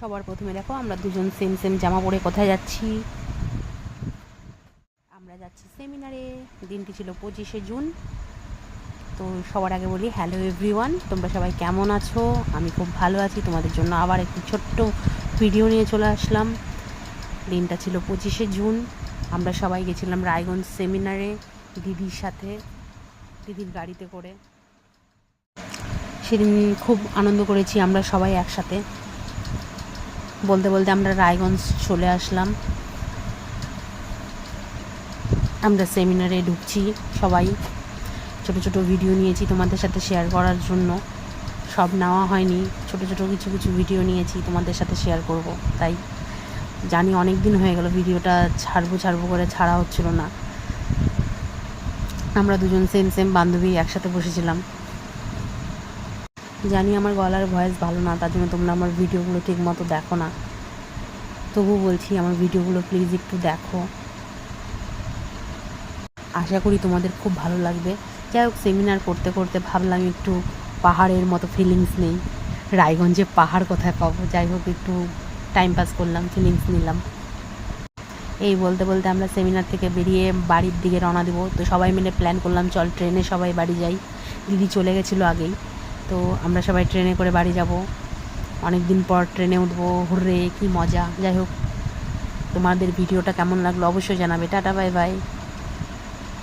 সবার প্রথমে দেখো আমরা দুজন সেম সেম জামা পরে কোথায় যাচ্ছি। আমরা যাচ্ছি সেমিনারে। দিনটি ছিল 25শে জুন। তো সবার আগে বলি হ্যালো এভরিওয়ান, তোমরা সবাই কেমন আছো? আমি খুব ভালো আছি। তোমাদের জন্য আবার একটি ছোট্ট ভিডিও নিয়ে চলে আসলাম। দিনটা ছিল 25শে জুন। আমরা সবাই গেছিলাম রায়গঞ্জ সেমিনারে দিদির সাথে, দিদির গাড়িতে করে। সেদিন খুব আনন্দ করেছি আমরা সবাই একসাথে। বলতে বলতে আমরা রায়গঞ্জ চলে আসলাম। আমরা সেমিনারে ঢুকছি সবাই। ছোট ছোট ভিডিও নিয়েছি তোমাদের সাথে শেয়ার করার জন্য। সব নেওয়া হয়নি, ছোট ছোট কিছু কিছু ভিডিও নিয়েছি তোমাদের সাথে শেয়ার করব। তাই জানি অনেক দিন হয়ে গেল ভিডিওটা ছাড়বো করে ছাড়া হচ্ছিল না। আমরা দুজন সেম সেম বান্ধবী একসাথে বসেছিলাম। জানি আমার গলার ভয়েস ভালো না, তার জন্য তোমরা আমার ভিডিওগুলো ঠিক মতো দেখো না। তবু বলছি আমার ভিডিওগুলো প্লিজ একটু দেখো, আশা করি তোমাদের খুব ভালো লাগবে। যাই হোক, সেমিনার করতে করতে ভাবলাম একটু পাহাড়ের মতো ফিলিংস নেই। রায়গঞ্জে পাহাড় কোথায় পাবো? যাই হোক, একটু টাইম পাস করলাম, ফিলিংস নিলাম। এই বলতে বলতে আমরা সেমিনার থেকে বেরিয়ে বাড়ির দিকে রওনা দেবো। তো সবাই মিলে প্ল্যান করলাম চল ট্রেনে সবাই বাড়ি যাই। দিদি চলে গেছিলো আগেই, তো আমরা সবাই ট্রেনে করে বাড়ি যাব। অনেক দিন পর ট্রেনে উঠবো, হুররে কি মজা। যাই হোক, তোমাদের ভিডিওটা কেমন লাগলো অবশ্যই জানাবে। Tata, bye bye.